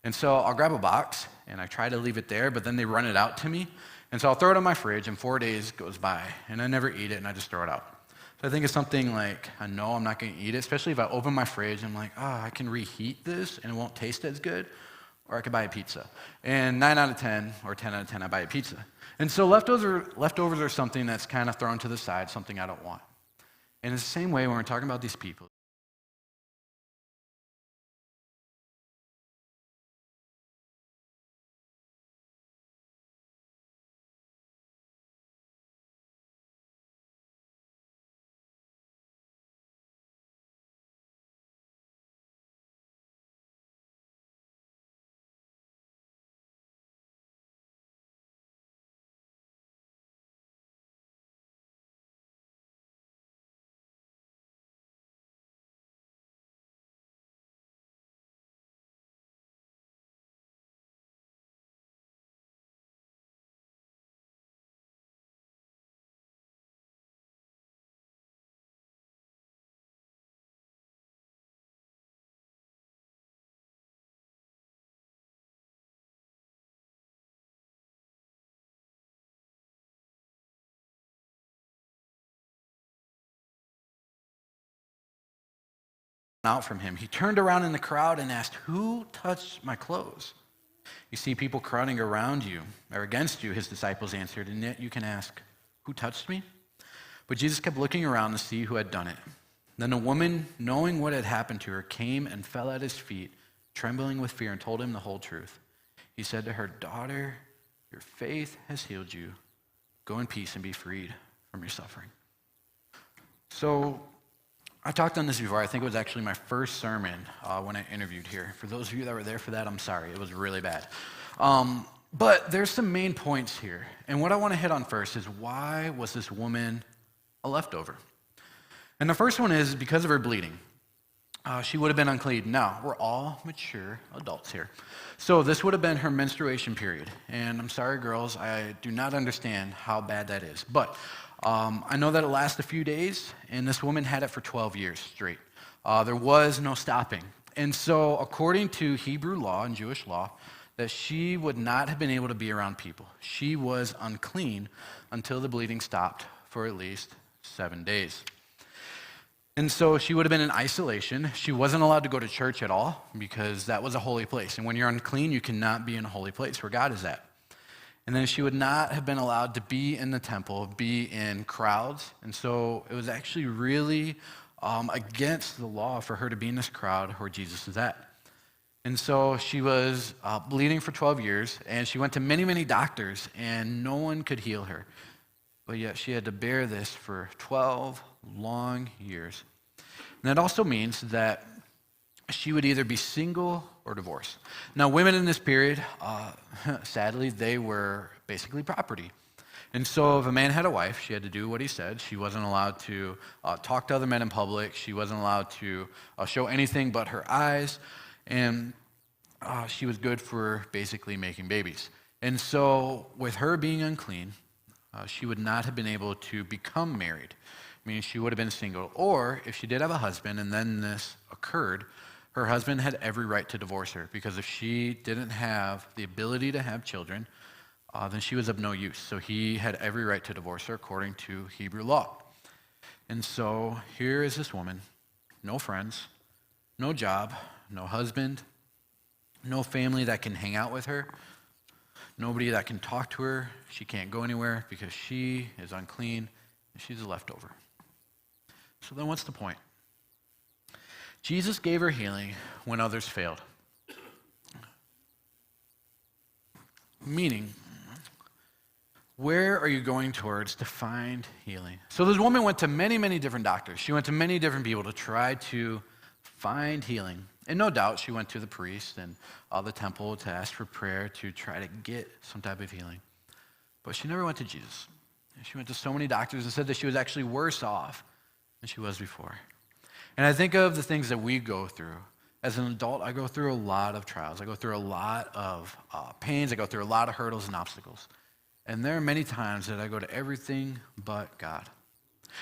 And so I'll grab a box, and I try to leave it there, but then they run it out to me. And so I'll throw it in my fridge, and 4 days goes by, and I never eat it, and I just throw it out. So I think it's something like, I know I'm not going to eat it, especially if I open my fridge, I'm like, I can reheat this, and it won't taste as good, or I could buy a pizza. And 9 out of 10, or 10 out of 10, I buy a pizza. And so leftovers are something that's kind of thrown to the side, something I don't want. And it's the same way when we're talking about these people. Out from him. He turned around in the crowd and asked, "Who touched my clothes?" You see people crowding around you or against you, his disciples answered, and yet you can ask, "Who touched me?" But Jesus kept looking around to see who had done it. Then a woman, knowing what had happened to her, came and fell at his feet, trembling with fear, and told him the whole truth. He said to her, "Daughter, your faith has healed you. Go in peace and be freed from your suffering." So, I talked on this before. I think it was actually my first sermon when I interviewed here. For those of you that were there for that, I'm sorry. It was really bad. But there's some main points here. And what I want to hit on first is, why was this woman a leftover? And the first one is because of her bleeding. She would have been unclean. Now, we're all mature adults here. So this would have been her menstruation period. And I'm sorry, girls, I do not understand how bad that is. But I know that it lasts a few days, and this woman had it for 12 years straight. There was no stopping. And so according to Hebrew law and Jewish law, that she would not have been able to be around people. She was unclean until the bleeding stopped for at least 7 days. And so she would have been in isolation. She wasn't allowed to go to church at all because that was a holy place. And when you're unclean, you cannot be in a holy place where God is at. And then she would not have been allowed to be in the temple, be in crowds. And so it was actually really against the law for her to be in this crowd where Jesus is at. And so she was bleeding for 12 years, and she went to many, many doctors, and no one could heal her. But yet she had to bear this for 12 long years. And that also means that she would either be single or divorced. Now, women in this period, sadly, they were basically property. And so if a man had a wife, she had to do what he said. She wasn't allowed to talk to other men in public. She wasn't allowed to show anything but her eyes. And she was good for basically making babies. And so with her being unclean, she would not have been able to become married, meaning she would have been single. Or if she did have a husband and then this occurred, her husband had every right to divorce her, because if she didn't have the ability to have children, then she was of no use. So he had every right to divorce her according to Hebrew law. And so here is this woman, no friends, no job, no husband, no family that can hang out with her, nobody that can talk to her. She can't go anywhere because she is unclean and she's a leftover. So then what's the point? Jesus gave her healing when others failed. Meaning, where are you going towards to find healing? So this woman went to many, many different doctors. She went to many different people to try to find healing. And no doubt she went to the priest and the temple to ask for prayer to try to get some type of healing. But she never went to Jesus. She went to so many doctors and said that she was actually worse off than she was before. And I think of the things that we go through. As an adult, I go through a lot of trials. I go through a lot of pains. I go through a lot of hurdles and obstacles. And there are many times that I go to everything but God.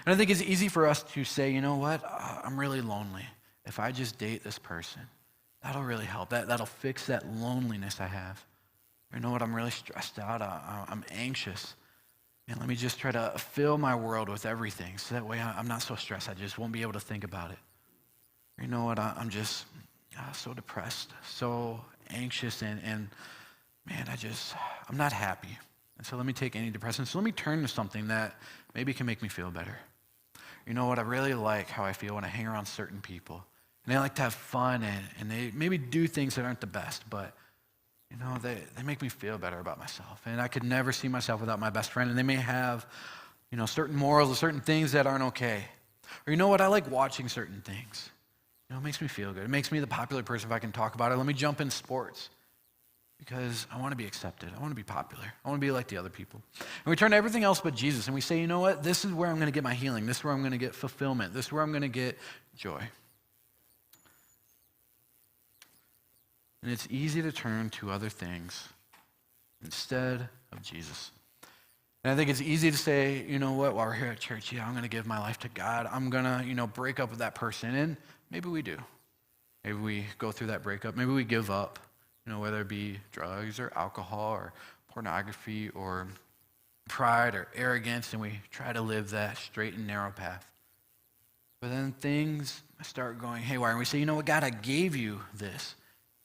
And I think it's easy for us to say, you know what, I'm really lonely. If I just date this person, That'll really help. That'll fix that loneliness I have. You know what? I'm really stressed out. I'm anxious. And let me just try to fill my world with everything so that way I'm not so stressed. I just won't be able to think about it. You know what? I'm just so depressed, so anxious, and man, I'm not happy. And so let me take antidepressants. So let me turn to something that maybe can make me feel better. You know what? I really like how I feel when I hang around certain people. And they like to have fun, and they maybe do things that aren't the best, but you know, they make me feel better about myself. And I could never see myself without my best friend. And they may have, you know, certain morals or certain things that aren't okay. Or you know what? I like watching certain things. You know, it makes me feel good. It makes me the popular person if I can talk about it. Let me jump in sports because I want to be accepted. I want to be popular. I want to be like the other people. And we turn to everything else but Jesus, and we say, you know what? This is where I'm going to get my healing. This is where I'm going to get fulfillment. This is where I'm going to get joy. And it's easy to turn to other things instead of Jesus. And I think it's easy to say, you know what, while we're here at church, I'm going to give my life to God. I'm going to, break up with that person. And maybe we do. Maybe we go through that breakup. Maybe we give up, whether it be drugs or alcohol or pornography or pride or arrogance, and we try to live that straight and narrow path. But then things start going haywire, and we say, you know what, God, I gave you this.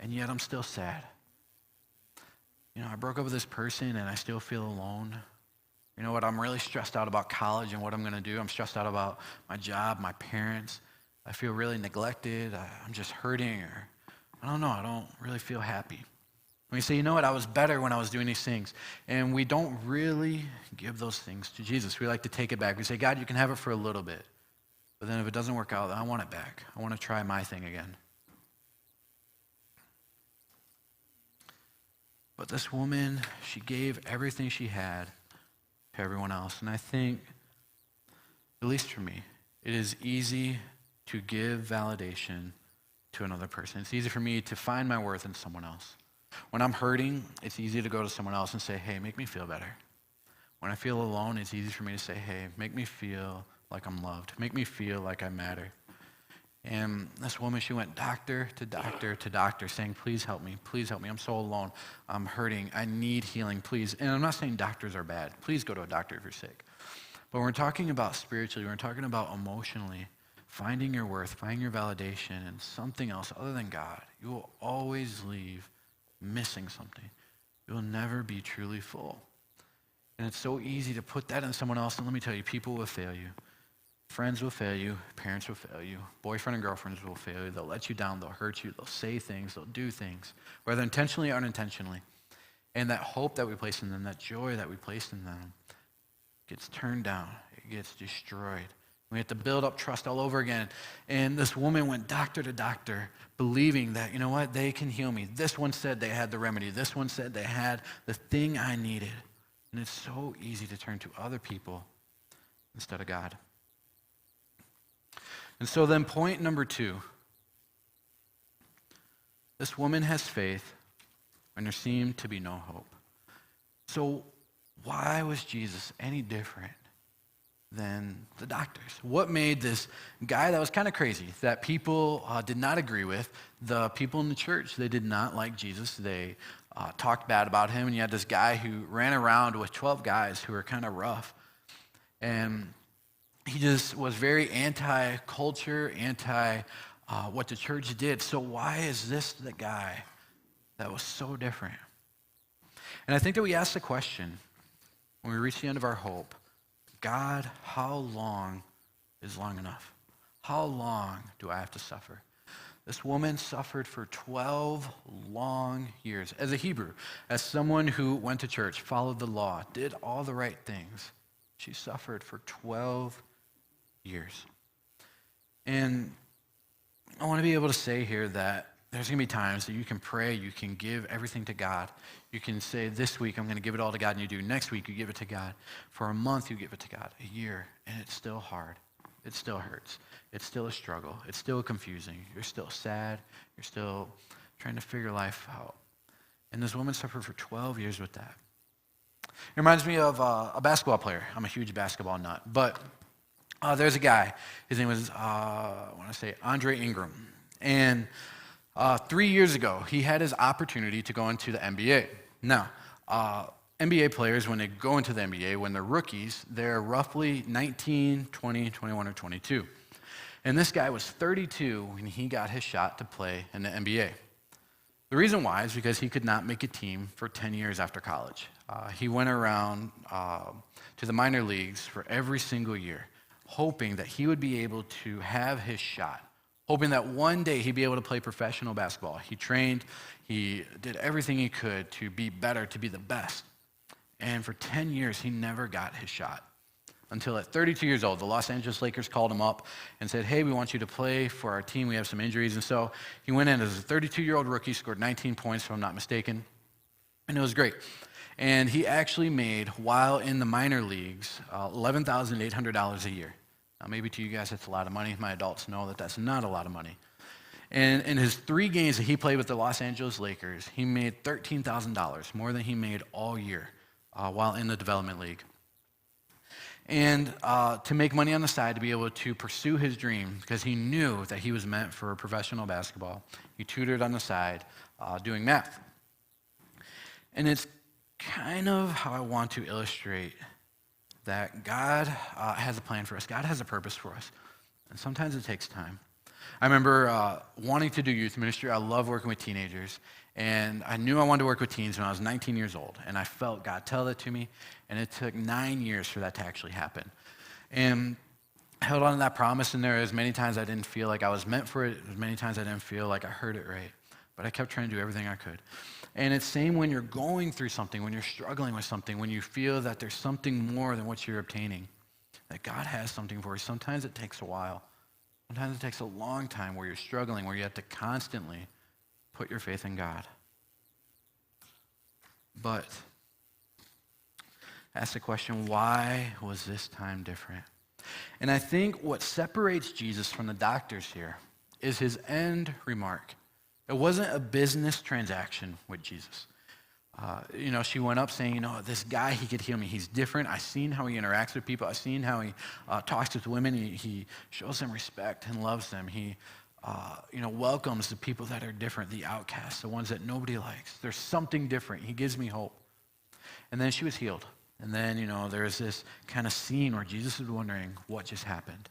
And yet I'm still sad. I broke up with this person and I still feel alone. You know what? I'm really stressed out about college and what I'm going to do. I'm stressed out about my job, my parents. I feel really neglected. I'm just hurting, or I don't know. I don't really feel happy. And we say, you know what? I was better when I was doing these things. And we don't really give those things to Jesus. We like to take it back. We say, God, you can have it for a little bit. But then if it doesn't work out, I want it back. I want to try my thing again. But this woman, she gave everything she had to everyone else. And I think, at least for me, it is easy to give validation to another person. It's easy for me to find my worth in someone else. When I'm hurting, it's easy to go to someone else and say, hey, make me feel better. When I feel alone, it's easy for me to say, hey, make me feel like I'm loved. Make me feel like I matter. And this woman, she went doctor to doctor to doctor saying, please help me. I'm so alone. I'm hurting. I need healing, please. And I'm not saying doctors are bad. Please go to a doctor if you're sick. But when we're talking about spiritually, we're talking about emotionally, finding your worth, finding your validation in something else other than God, you will always leave missing something. You will never be truly full. And it's so easy to put that in someone else. And let me tell you, people will fail you. Friends will fail you. Parents will fail you. Boyfriend and girlfriends will fail you. They'll let you down. They'll hurt you. They'll say things. They'll do things, whether intentionally or unintentionally. And that hope that we place in them, that joy that we place in them, gets turned down. It gets destroyed. We have to build up trust all over again. And this woman went doctor to doctor, believing that, you know what, they can heal me. This one said they had the remedy. This one said they had the thing I needed. And it's so easy to turn to other people instead of God. And so then point number 2, this woman has faith when there seemed to be no hope. So why was Jesus any different than the doctors? What made this guy that was kind of crazy, that people did not agree with, the people in the church, they did not like Jesus. They talked bad about him, and you had this guy who ran around with 12 guys who were kind of rough. And he just was very anti-culture, what the church did. So why is this the guy that was so different? And I think that we ask the question when we reach the end of our hope, God, how long is long enough? How long do I have to suffer? This woman suffered for 12 long years. As a Hebrew, as someone who went to church, followed the law, did all the right things, she suffered for 12 years. And I want to be able to say here that there's going to be times that you can pray, you can give everything to God. You can say, this week I'm going to give it all to God, and you do. Next week you give it to God. For a month you give it to God. A year, and it's still hard. It still hurts. It's still a struggle. It's still confusing. You're still sad. You're still trying to figure life out. And this woman suffered for 12 years with that. It reminds me of a basketball player. I'm a huge basketball nut. But there's a guy. His name was, Andre Ingram. And 3 years ago, he had his opportunity to go into the NBA. Now, NBA players, when they go into the NBA, when they're rookies, they're roughly 19, 20, 21, or 22. And this guy was 32 when he got his shot to play in the NBA. The reason why is because he could not make a team for 10 years after college. He went around to the minor leagues for every single year, hoping that he would be able to have his shot, hoping that one day he'd be able to play professional basketball. He trained, he did everything he could to be better, to be the best. And for 10 years, he never got his shot. Until at 32 years old, the Los Angeles Lakers called him up and said, hey, we want you to play for our team. We have some injuries. And so he went in as a 32-year-old rookie, scored 19 points, if I'm not mistaken. And it was great. And he actually made, while in the minor leagues, $11,800 a year. Now, maybe to you guys, that's a lot of money. My adults know that that's not a lot of money. And in his 3 games that he played with the Los Angeles Lakers, he made $13,000, more than he made all year while in the development league. And to make money on the side, to be able to pursue his dream, because he knew that he was meant for professional basketball, he tutored on the side doing math. And it's kind of how I want to illustrate that God has a plan for us. God has a purpose for us. And sometimes it takes time. I remember wanting to do youth ministry. I love working with teenagers. And I knew I wanted to work with teens when I was 19 years old. And I felt God tell that to me. And it took 9 years for that to actually happen. And I held on to that promise. And there was many times I didn't feel like I was meant for it. There was many times I didn't feel like I heard it right. But I kept trying to do everything I could. And it's same when you're going through something, when you're struggling with something, when you feel that there's something more than what you're obtaining, that God has something for you. Sometimes it takes a while. Sometimes it takes a long time where you're struggling, where you have to constantly put your faith in God. But ask the question, why was this time different? And I think what separates Jesus from the doctors here is his end remark. It wasn't a business transaction with Jesus. She went up saying, this guy, he could heal me. He's different. I've seen how he interacts with people. I've seen how he talks with women. He shows them respect and loves them. He, welcomes the people that are different, the outcasts, the ones that nobody likes. There's something different. He gives me hope. And then she was healed. And then, there's this kind of scene where Jesus is wondering what just happened.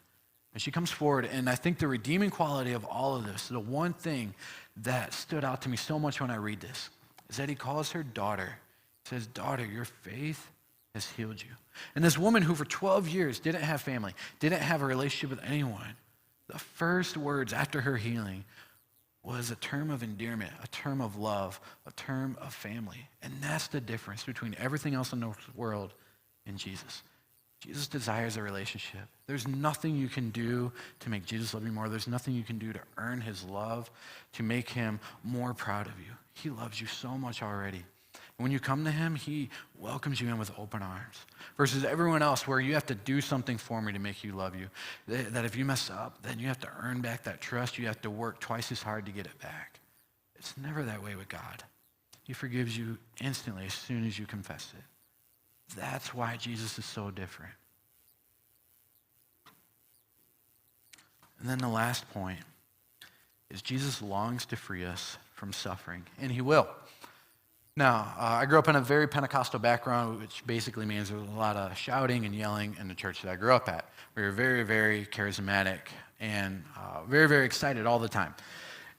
And she comes forward, and I think the redeeming quality of all of this, the one thing that stood out to me so much when I read this, is that he calls her daughter. He says, daughter, your faith has healed you. And this woman who for 12 years didn't have family, didn't have a relationship with anyone, the first words after her healing was a term of endearment, a term of love, a term of family. And that's the difference between everything else in the world and Jesus. Jesus desires a relationship. There's nothing you can do to make Jesus love you more. There's nothing you can do to earn his love, to make him more proud of you. He loves you so much already. And when you come to him, he welcomes you in with open arms. Versus everyone else where you have to do something for me to make you love you. That if you mess up, then you have to earn back that trust. You have to work twice as hard to get it back. It's never that way with God. He forgives you instantly as soon as you confess it. That's why Jesus is so different. And then the last point is Jesus longs to free us from suffering, and he will. Now, I grew up in a very Pentecostal background, which basically means there was a lot of shouting and yelling in the church that I grew up at. We were very, very charismatic and very, very excited all the time.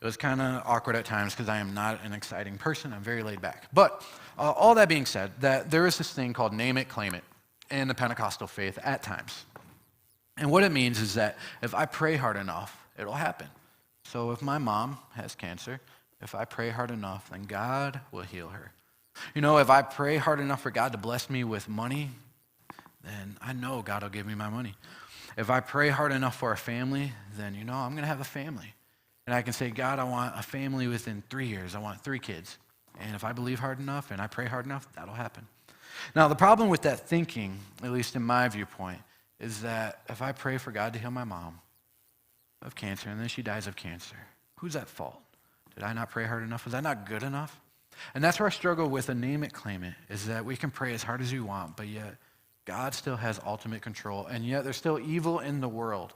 It was kind of awkward at times because I am not an exciting person. I'm very laid back. But all that being said, that there is this thing called name it, claim it in the Pentecostal faith at times. And what it means is that if I pray hard enough, it'll happen. So if my mom has cancer, if I pray hard enough, then God will heal her. If I pray hard enough for God to bless me with money, then I know God will give me my money. If I pray hard enough for a family, then I'm going to have a family. And I can say, God, I want a family within 3 years. I want 3 kids. And if I believe hard enough and I pray hard enough, that'll happen. Now, the problem with that thinking, at least in my viewpoint, is that if I pray for God to heal my mom of cancer and then she dies of cancer, who's at fault? Did I not pray hard enough? Was I not good enough? And that's where I struggle with a name it, claim it, is that we can pray as hard as we want, but yet God still has ultimate control, and yet there's still evil in the world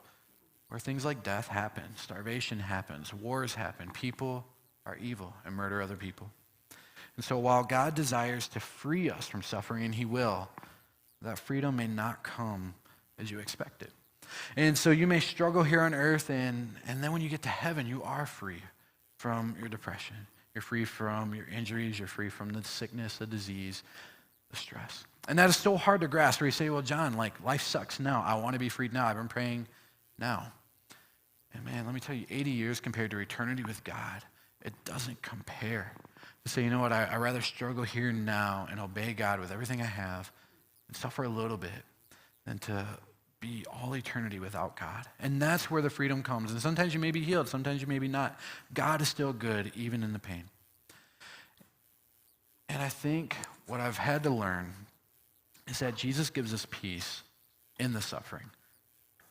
where things like death happen, starvation happens, wars happen, people are evil and murder other people. And so while God desires to free us from suffering, and he will, that freedom may not come as you expect it. And so you may struggle here on earth, and then when you get to heaven, you are free from your depression. You're free from your injuries. You're free from the sickness, the disease, the stress. And that is so hard to grasp, where you say, well, John, like, life sucks now. I want to be freed now. I've been praying now. And man, let me tell you, 80 years compared to eternity with God, it doesn't compare. To say, you know what, I'd rather struggle here now and obey God with everything I have and suffer a little bit than to be all eternity without God. And that's where the freedom comes. And sometimes you may be healed, sometimes you may be not. God is still good, even in the pain. And I think what I've had to learn is that Jesus gives us peace in the suffering.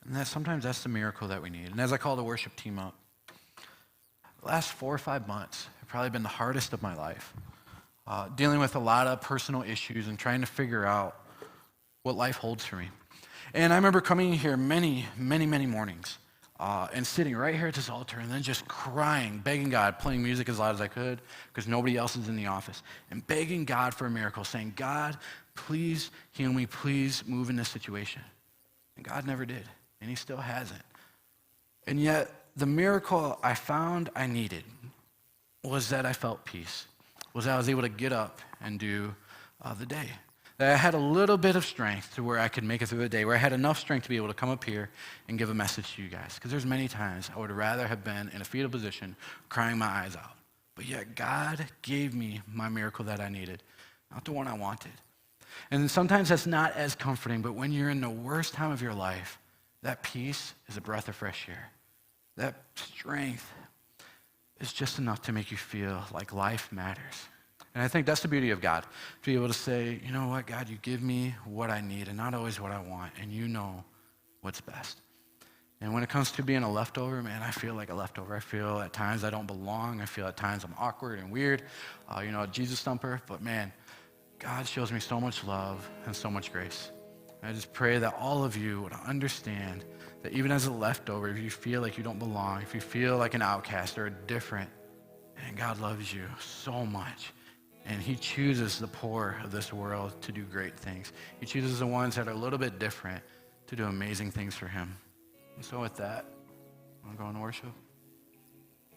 And that sometimes that's the miracle that we need. And as I call the worship team up, the last 4 or 5 months have probably been the hardest of my life. Dealing with a lot of personal issues and trying to figure out what life holds for me. And I remember coming here many, many, many mornings and sitting right here at this altar and then just crying, begging God, playing music as loud as I could because nobody else is in the office, and begging God for a miracle, saying, God, please heal me, please move in this situation. And God never did, and he still hasn't. And yet, the miracle I found I needed was that I felt peace, was that I was able to get up and do the day. That I had a little bit of strength to where I could make it through the day, where I had enough strength to be able to come up here and give a message to you guys. Because there's many times I would rather have been in a fetal position, crying my eyes out. But yet God gave me my miracle that I needed, not the one I wanted. And sometimes that's not as comforting, but when you're in the worst time of your life, that peace is a breath of fresh air. That strength is just enough to make you feel like life matters. And I think that's the beauty of God, to be able to say, you know what, God, you give me what I need and not always what I want, and you know what's best. And when it comes to being a leftover, man, I feel like a leftover. I feel at times I don't belong. I feel at times I'm awkward and weird, a Jesus stumper. But man, God shows me so much love and so much grace. And I just pray that all of you would understand that even as a leftover, if you feel like you don't belong, if you feel like an outcast or different, man, God loves you so much. And he chooses the poor of this world to do great things. He chooses the ones that are a little bit different to do amazing things for him. And so with that, I'm going to worship.